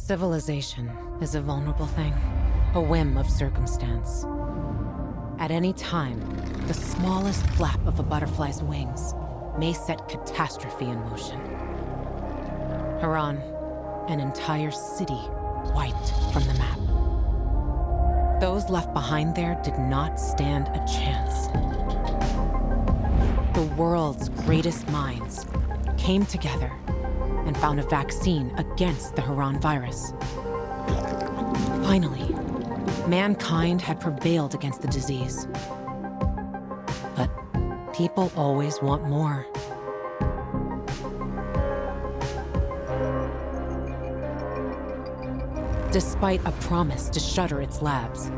Civilization is a vulnerable thing, a whim of circumstance. At any time, the smallest flap of a butterfly's wings may set catastrophe in motion. Haran, an entire city wiped from the map. Those left behind there did not stand a chance. The world's greatest minds came together and found a vaccine against the Haran virus. Finally, mankind had prevailed against the disease. But people always want more. Despite a promise to shutter its labs,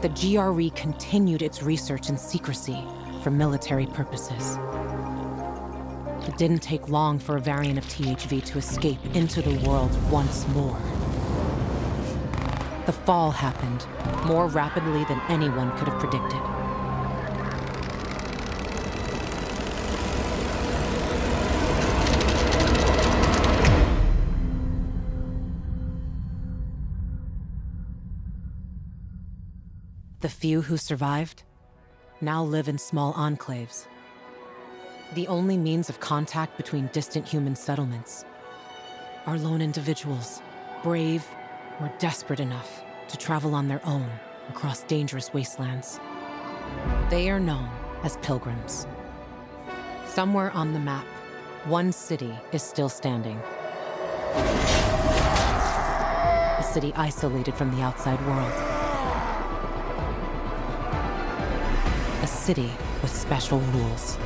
the GRE continued its research in secrecy for military purposes. It didn't take long for a variant of THV to escape into the world once more. The fall happened more rapidly than anyone could have predicted. The few who survived now live in small enclaves, the only means of contact between distant human settlements are lone individuals, brave or desperate enough to travel on their own across dangerous wastelands. They are known as pilgrims. Somewhere on the map, one city is still standing. A city isolated from the outside world. A city with special rules.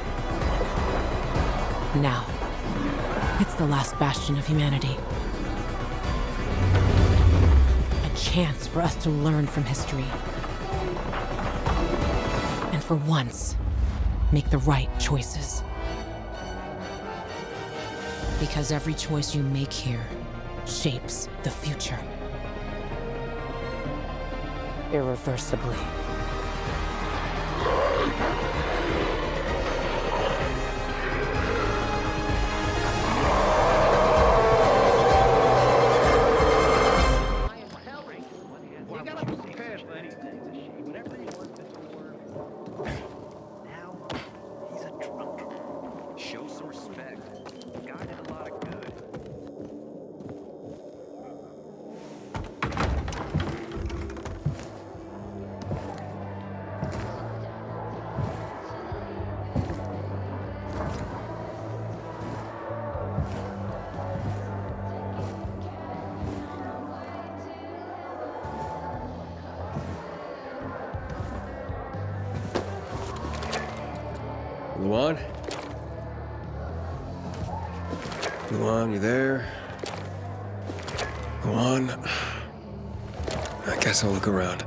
Now, it's the last bastion of humanity. A chance for us to learn from history. And for once, make the right choices. Because every choice you make here shapes the future. Irreversibly. Lawan? Lawan, you there? Lawan? I guess I'll look around.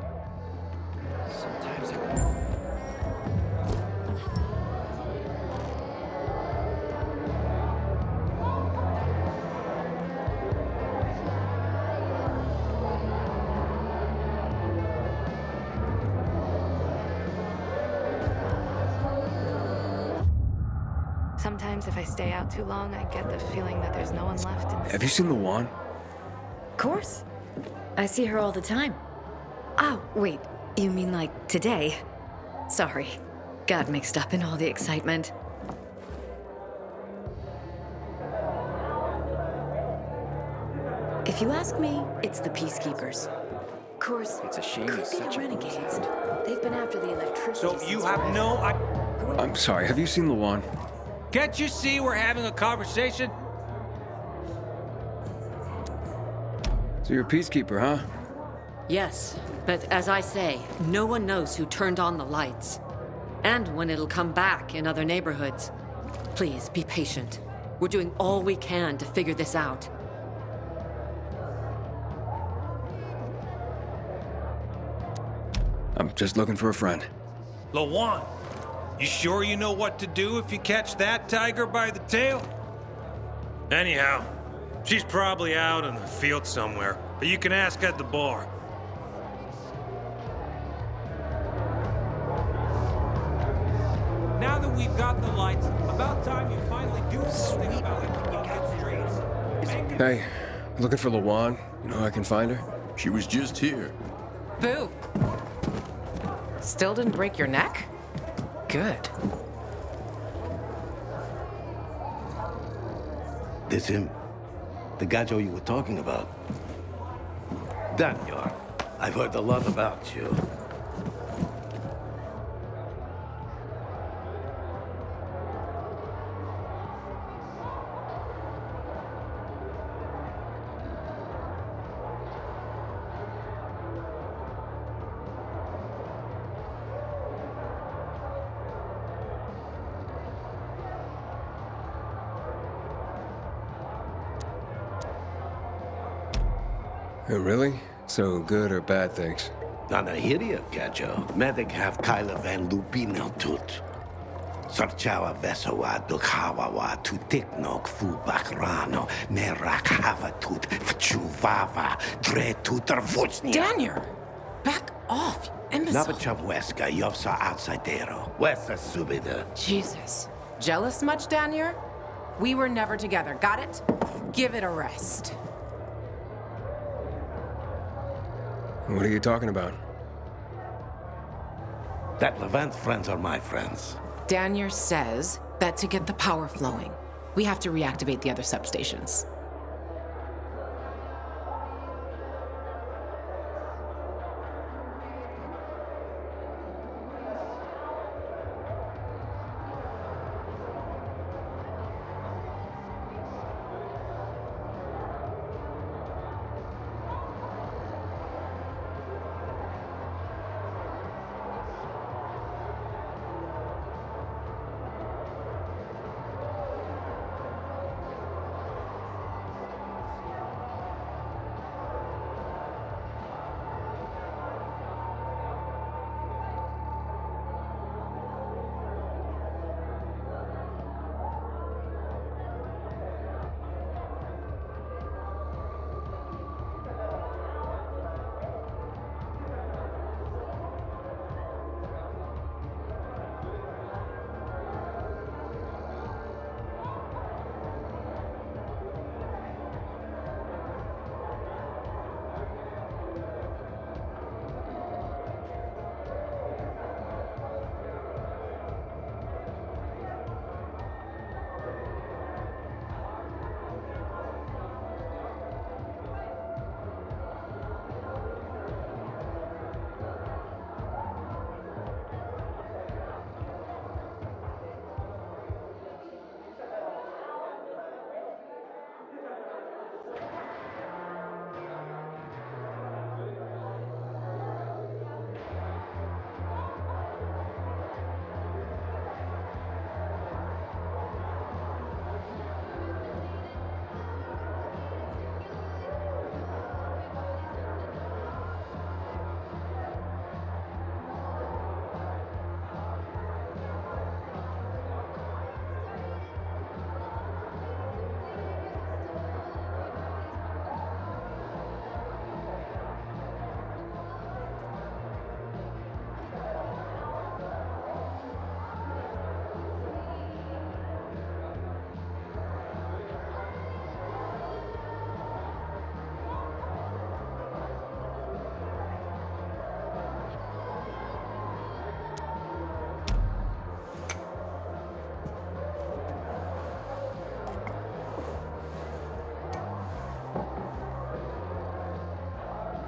Sometimes if I stay out too long, I get the feeling that there's no one left in the... Have you seen Lawan? Of course. I see her all the time. Oh, wait. You mean like today? Sorry. Got mixed up in all the excitement. If you ask me, it's the Peacekeepers. Of course, It's a shame could he's be such a renegades. They've been after the electricity. So you since have forever. no... I'm sorry, have you seen Lawan? Can't you see we're having a conversation? So you're a peacekeeper, huh? Yes, but as I say, no one knows who turned on the lights. And when it'll come back in other neighborhoods. Please, be patient. We're doing all we can to figure this out. I'm just looking for a friend. Lawan, you sure you know what to do if you catch that tiger by the tail? Anyhow, she's probably out in the field somewhere, but you can ask at the bar. Now that we've got the lights, about time you finally do something about it. Hey, Looking for Lawan? You know how I can find her? She was just here. Boo! Still didn't break your neck? Good. This him? The gajo you were talking about? Daniel, I've heard a lot about you. Oh, really? So good or bad things? Nana hiria, gajo. Medic have Kyla van Lubino tut. Sarchawa vesowa dukhawawa tu tiknok fu bakrano merak havatut vchuvava dre tutarvuchnia. Daniel! Back off, you imbecile. Navachavweska yovsa outsidero. Wesa subida. Jesus. Jealous much, Daniel? We were never together, got it? Give it a rest. What are you talking about? That Levant friends are my friends. Daniel says that to get the power flowing, we have to reactivate the other substations.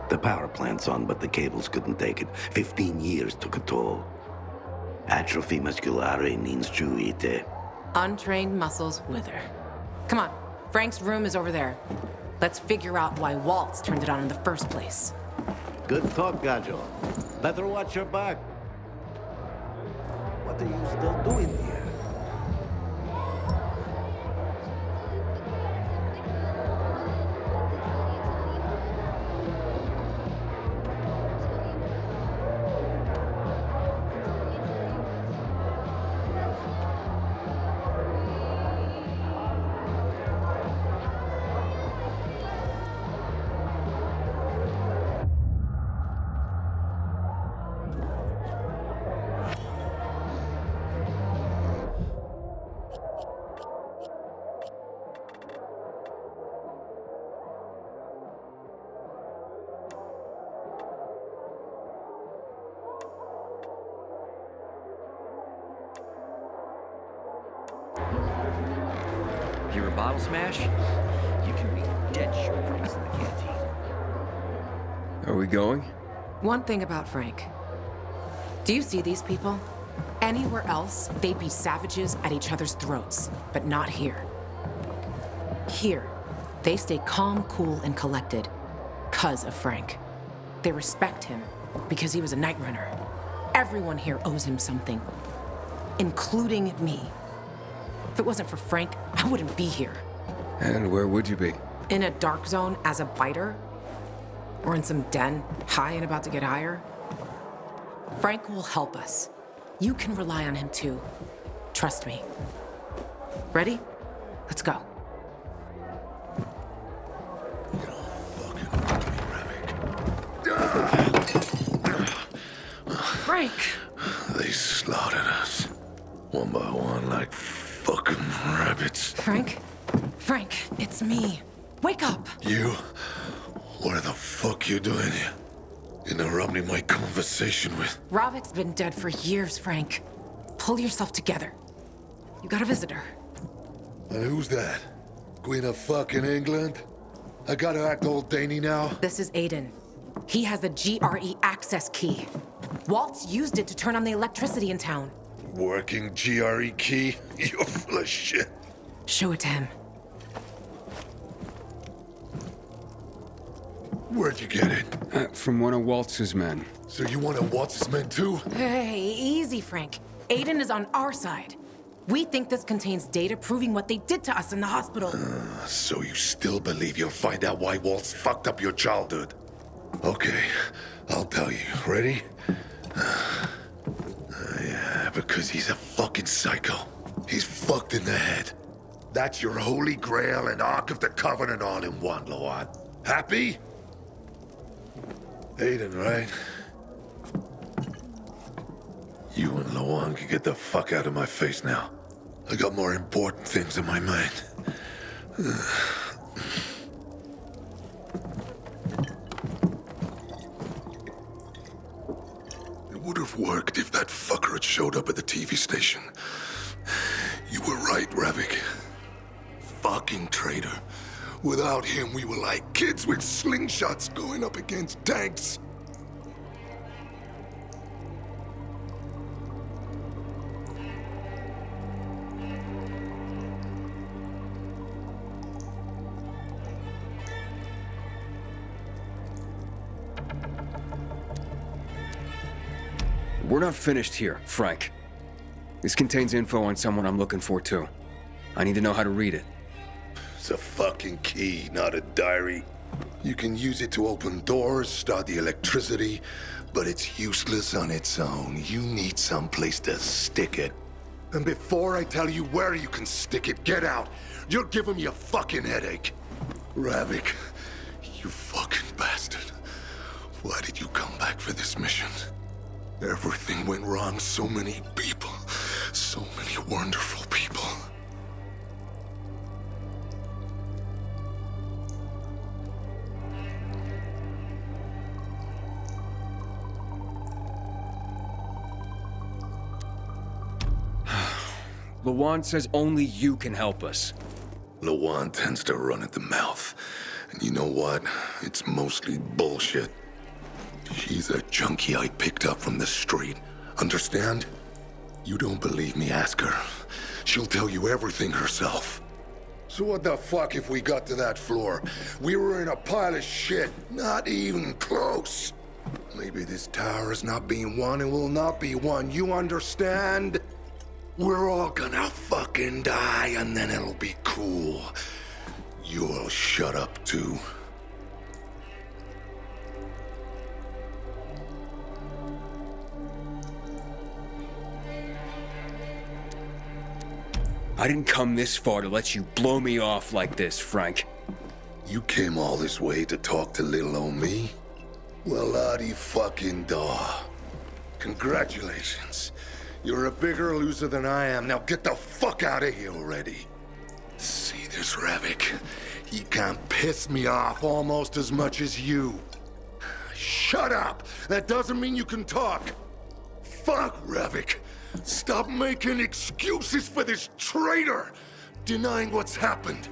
The power plant's on, but the cables couldn't take it. 15 years took a toll. Atrophy musculare ninstruite. Untrained muscles wither. Come on, Frank's room is over there. Let's figure out why Waltz turned it on in the first place. Good talk, Gajo. Better watch your back. What are you still doing here? Hear a bottle smash? You can be dead sure Frank's in the canteen. Are we going? One thing about Frank. Do you see these people? Anywhere else, they'd be savages at each other's throats, but not here. Here, they stay calm, cool, and collected, 'cause of Frank. They respect him because he was a night runner. Everyone here owes him something, including me. If it wasn't for Frank, I wouldn't be here. And where would you be? In a dark zone as a biter? Or in some den, high and about to get higher? Frank will help us. You can rely on him too. Trust me. Ready? Let's go. Frank! They slaughtered us. One by one like fucking rabbits. Frank? Frank, it's me. Wake up! You? What the fuck you doing here? Interrupting my conversation with... Ravik's been dead for years, Frank. Pull yourself together. You got a visitor. And who's that? Queen of fucking England? I gotta act all dainty now? This is Aiden. He has the GRE access key. Waltz used it to turn on the electricity in town. Working GRE key? You're full of shit. Show it to him. Where'd you get it? From one of Waltz's men. So you want to watch his men too? Hey, easy, Frank. Aiden is on our side. We think this contains data proving what they did to us in the hospital. So you still believe you'll find out why Waltz fucked up your childhood? Okay, I'll tell you. Ready? Yeah, because he's a fucking psycho. He's fucked in the head. That's your Holy Grail and Ark of the Covenant all in one, Lawan. Happy? Aiden, right? You and Lawan can get the fuck out of my face now. I got more important things in my mind. It would have worked if that fucker had showed up at the TV station. You were right, Ravik. Fucking traitor. Without him, we were like kids with slingshots going up against tanks. We're not finished here, Frank. This contains info on someone I'm looking for, too. I need to know how to read it. It's a fucking key, not a diary. You can use it to open doors, start the electricity, but it's useless on its own. You need someplace to stick it. And before I tell you where you can stick it, get out. You're giving me a fucking headache. Ravik, you fucking bastard. Why did you come back for this mission? Everything went wrong. So many people. So many wonderful people. Lawan says only you can help us. Lawan tends to run at the mouth. And you know what? It's mostly bullshit. She's a junkie I picked up from the street. Understand? You don't believe me, ask her. She'll tell you everything herself. So what the fuck if we got to that floor? We were in a pile of shit. Not even close. Maybe this tower is not being won and will not be won. You understand? We're all gonna fucking die and then it'll be cool. You'll shut up too. I didn't come this far to let you blow me off like this, Frank. You came all this way to talk to little old me? Well, la-di fucking da. Congratulations. You're a bigger loser than I am. Now get the fuck out of here already. See this Ravik? He can't piss me off almost as much as you. Shut up! That doesn't mean you can talk. Fuck, Ravik. Stop making excuses for this traitor. denying what's happened.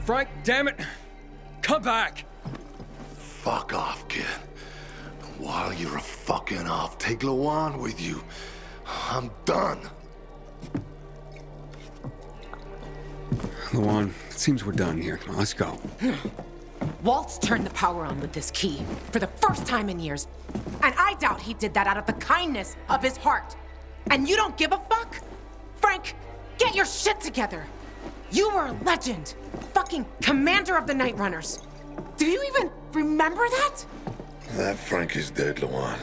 Frank, damn it! Come back! Fuck off, kid. While you're fucking off, take Lawan with you. I'm done. Lawan, it seems we're done here. Come on, let's go. Waltz turned the power on with this key for the first time in years. And I doubt he did that out of the kindness of his heart. And you don't give a fuck? Frank, get your shit together. You were a legend. Fucking commander of the Night Runners. Do you even remember that? That Frank is dead, Lawan.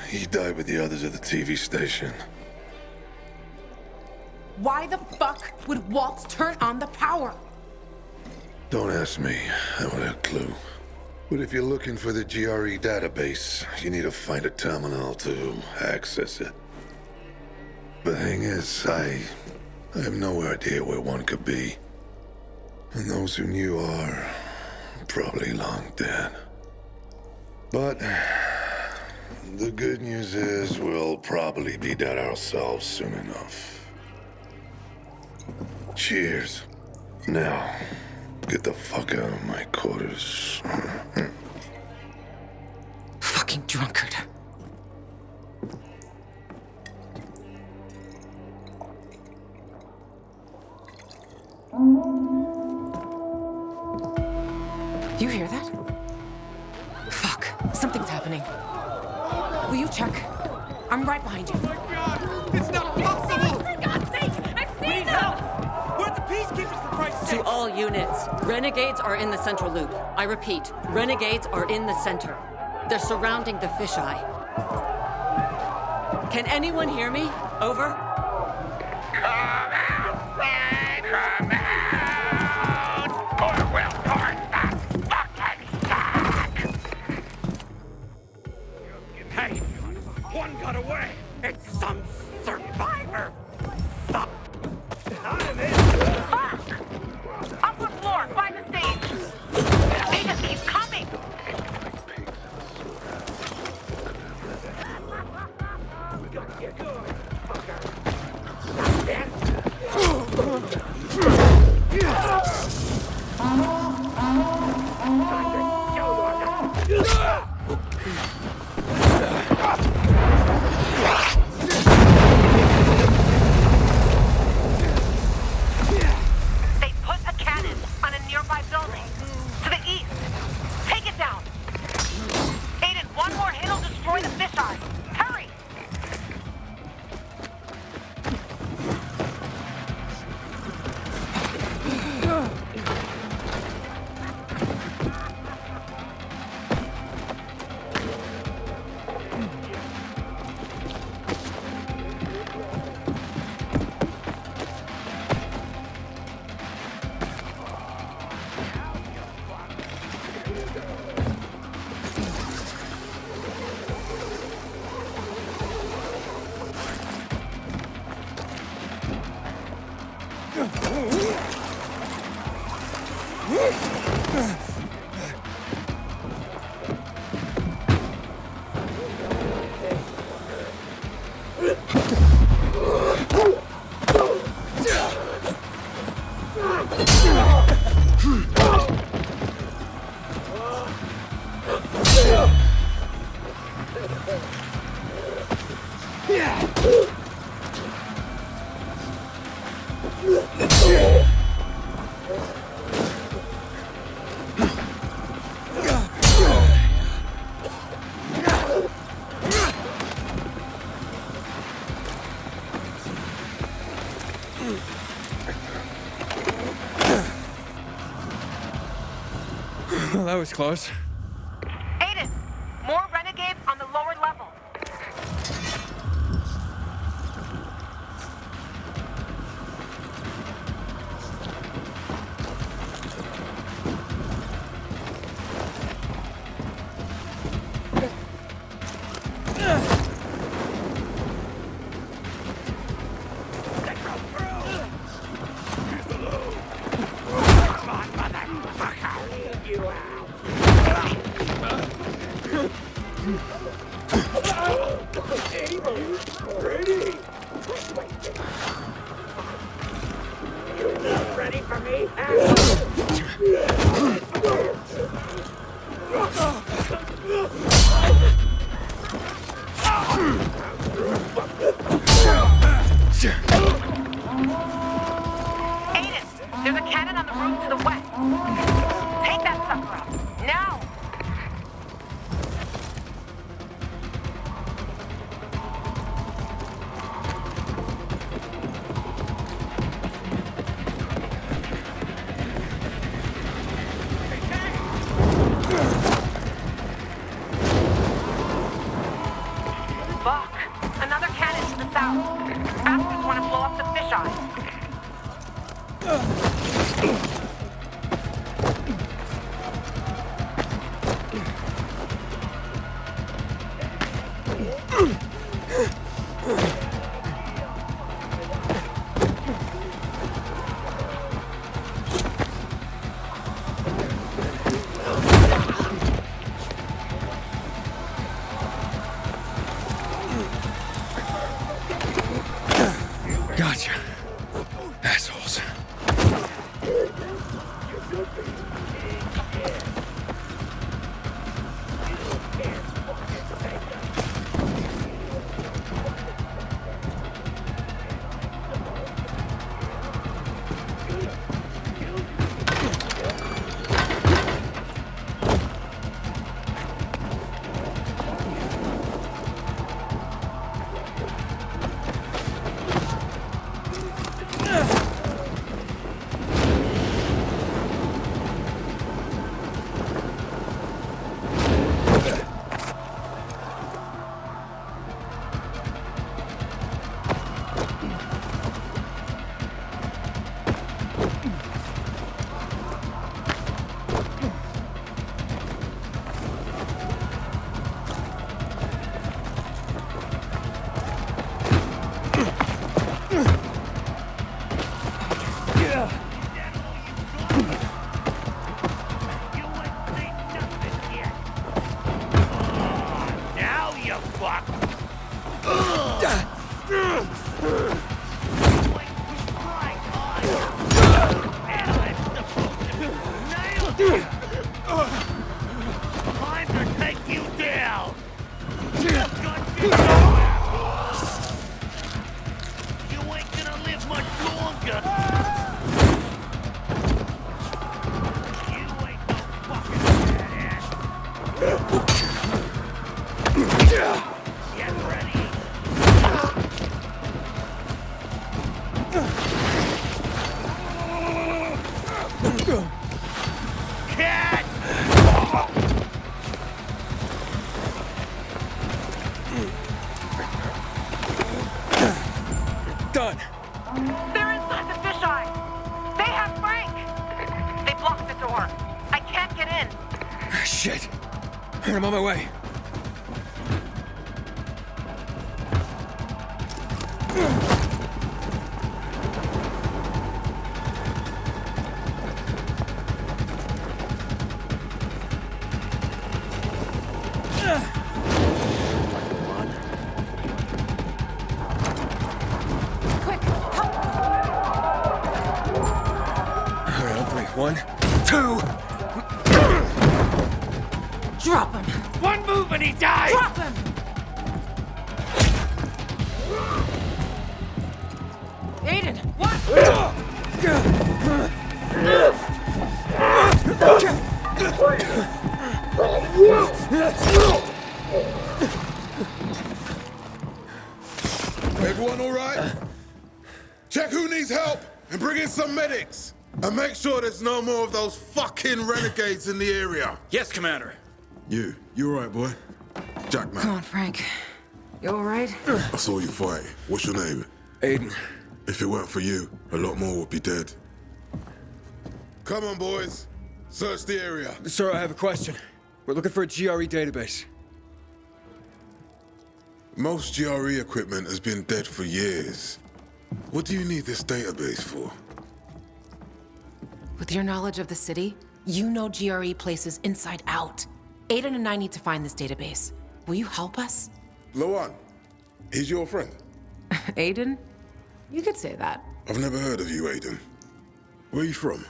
He died with the others at the TV station. Why the fuck would Waltz turn on the power? Don't ask me. I don't have a clue. But if you're looking for the GRE database, you need to find a terminal to access it. The thing is, I have no idea where one could be. And those who knew are probably long dead. But the good news is we'll probably be dead ourselves soon enough. Cheers. Now, get the fuck out of my quarters. Fucking drunkard. You hear that? Fuck, something's happening. Will you check? I'm right behind you. Oh my God! It's not possible! For God's sake! I've seen them! Where'd the peacekeepers, for Christ's sake? To all units, renegades are in the central loop. I repeat, renegades are in the center. They're surrounding the fisheye. Can anyone hear me? Over? Come out, Frank! Come out! Or we'll torch that fucking sack! Hey! One got away! It's some survivor! Fuck! I'm in! Fuck! Upper floor, by the stage! They just keep coming! They put a cannon on a nearby building. To the east. Take it down. Aiden, one more hit'll destroy the fisheye. Hurry! Well, that was close. Aiden, more renegades on the lower level. Aiden, there's a cannon on the roof to the west. Take that sucker up. Now! Fuck! Another cannon to the south. Bastards want to blow up the fisheye. Gotcha. Assholes. Done. They're inside the fisheye. They have Frank. They blocked the door. I can't get in. Shit. I'm on my way. One, two. Drop him! One move and he dies! Drop him! Aiden, what? Everyone all right? Check who needs help and bring in some medics. And make sure there's no more of those fucking renegades in the area. Yes, Commander. You all right, boy? Jack, man. Come on, Frank. You all right? I saw you fight. What's your name? Aiden. If it weren't for you, a lot more would be dead. Come on, boys. Search the area. Sir, I have a question. We're looking for a GRE database. Most GRE equipment has been dead for years. What do you need this database for? With your knowledge of the city, you know GRE places inside out. Aiden and I need to find this database. Will you help us? Lawan, he's your friend. Aiden? You could say that. I've never heard of you, Aiden. Where are you from?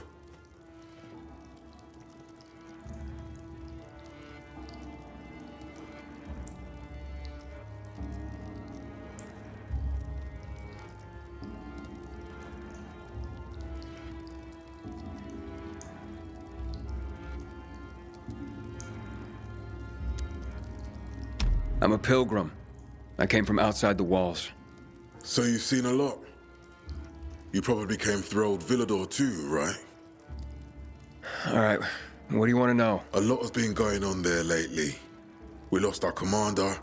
I'm a pilgrim. I came from outside the walls. So you've seen a lot. You probably came through old Villador too, right? All right, what do you want to know? A lot has been going on there lately. We lost our commander,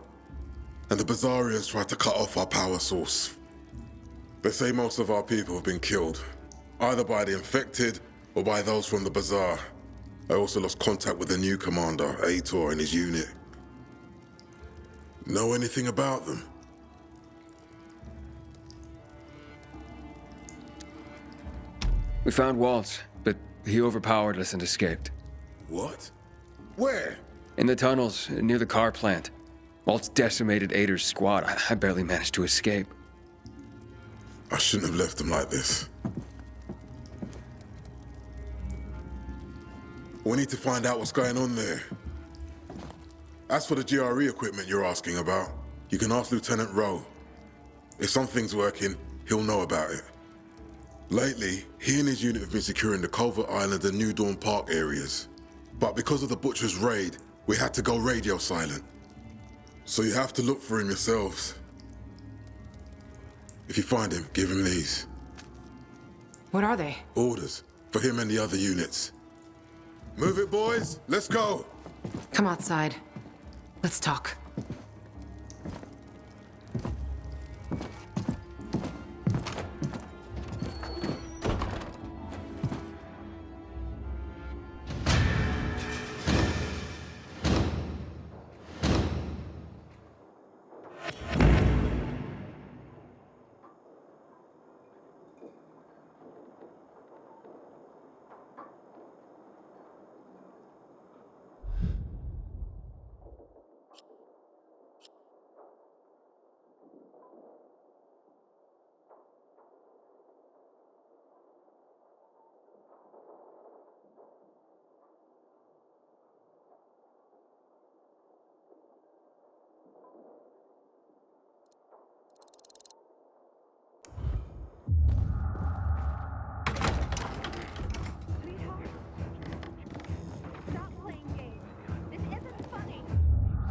and the Bazaarians tried to cut off our power source. They say most of our people have been killed, either by the infected or by those from the Bazaar. I also lost contact with the new commander, Aitor, and his unit. Know anything about them? We found Waltz, but he overpowered us and escaped. What? Where? In the tunnels, near the car plant. Waltz decimated Ader's squad. I barely managed to escape. I shouldn't have left them like this. We need to find out what's going on there. As for the GRE equipment you're asking about, you can ask Lieutenant Rowe. If something's working, he'll know about it. Lately, he and his unit have been securing the Culver Island and New Dawn Park areas. But because of the Butcher's raid, we had to go radio silent. So you have to look for him yourselves. If you find him, give him these. What are they? Orders for him and the other units. Move it, boys. Let's go. Come outside. Let's talk.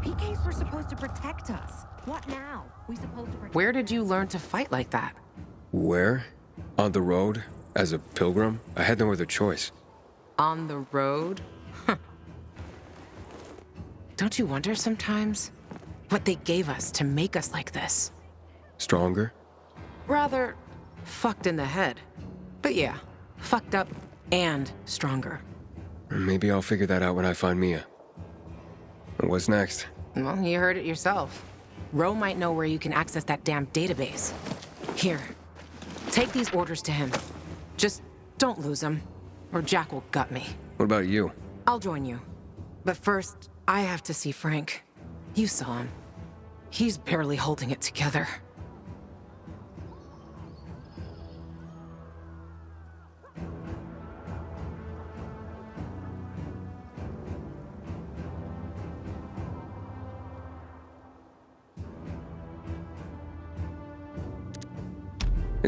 PKs were supposed to protect us. What now? We supposed to protect. Where did you learn to fight like that? Where? On the road? As a pilgrim? I had no other choice. On the road? Huh. Don't you wonder sometimes what they gave us to make us like this? Stronger? Rather, fucked in the head. But yeah, fucked up and stronger. Maybe I'll figure that out when I find Mia. And what's next? Well, you heard it yourself. Ro might know where you can access that damn database. Here, take these orders to him. Just don't lose them, or Jack will gut me. What about you? I'll join you. But first, I have to see Frank. You saw him. He's barely holding it together.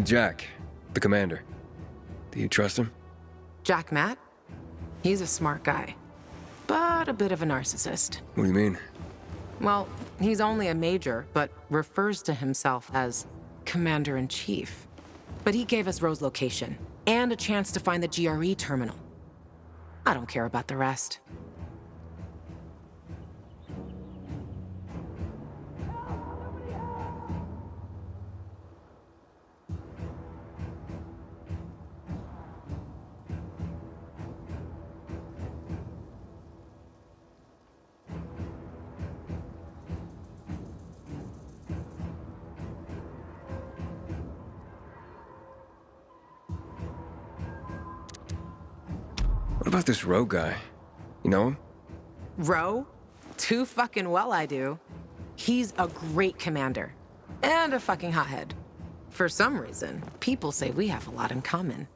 Jack, the commander. Do you trust him? Jack Matt? He's a smart guy, but a bit of a narcissist. What do you mean? Well, he's only a major, but refers to himself as Commander-in-Chief. But he gave us Ro's location. and a chance to find the GRE terminal. I don't care about the rest. What about this Roe guy? You know him? Roe? Too fucking well I do. He's a great commander. And a fucking hothead. For some reason, people say we have a lot in common.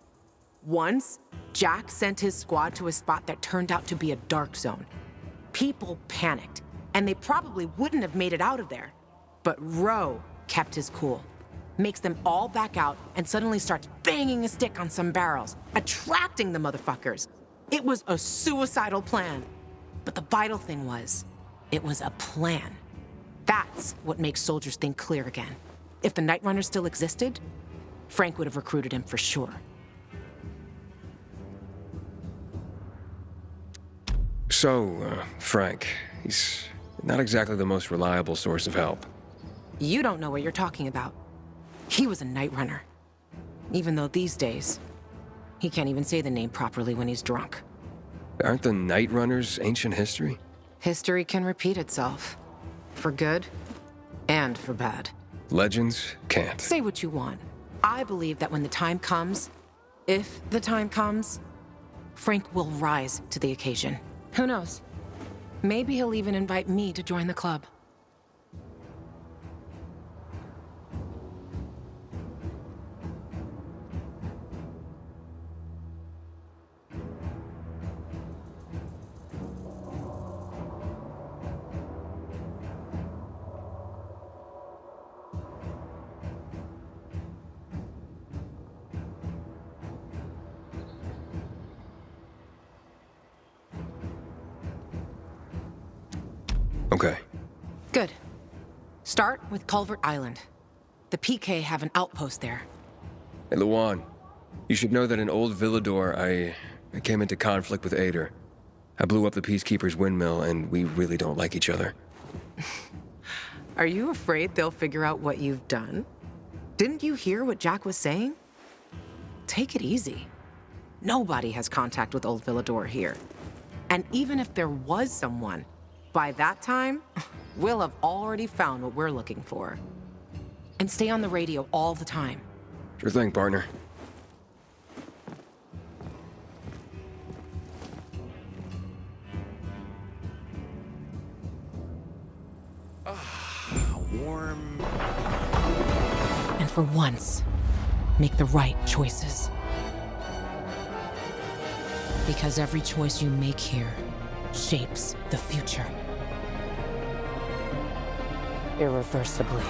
Once, Jack sent his squad to a spot that turned out to be a dark zone. People panicked, and they probably wouldn't have made it out of there. But Roe kept his cool. Makes them all back out and suddenly starts banging a stick on some barrels, attracting the motherfuckers. It was a suicidal plan. But the vital thing was, it was a plan. That's what makes soldiers think clear again. If the Night Runner still existed, Frank would have recruited him for sure. So, Frank, he's not exactly the most reliable source of help. You don't know what you're talking about. He was a Night Runner. Even though these days, he can't even say the name properly when he's drunk. Aren't the Night Runners ancient history? History can repeat itself. For good and for bad. Legends can't. Say what you want. I believe that when the time comes, if the time comes, Frank will rise to the occasion. Who knows? Maybe he'll even invite me to join the club. Okay. Good. Start with Culvert Island. The PK have an outpost there. Hey, Lawan, you should know that in Old Villador, I came into conflict with Aiden. I blew up the Peacekeeper's windmill, and we really don't like each other. Are you afraid they'll figure out what you've done? Didn't you hear what Jack was saying? Take it easy. Nobody has contact with Old Villador here. And even if there was someone, by that time, we'll have already found what we're looking for. And stay on the radio all the time. Sure thing, partner. Warm. And for once, make the right choices. Because every choice you make here shapes the future. Irreversibly.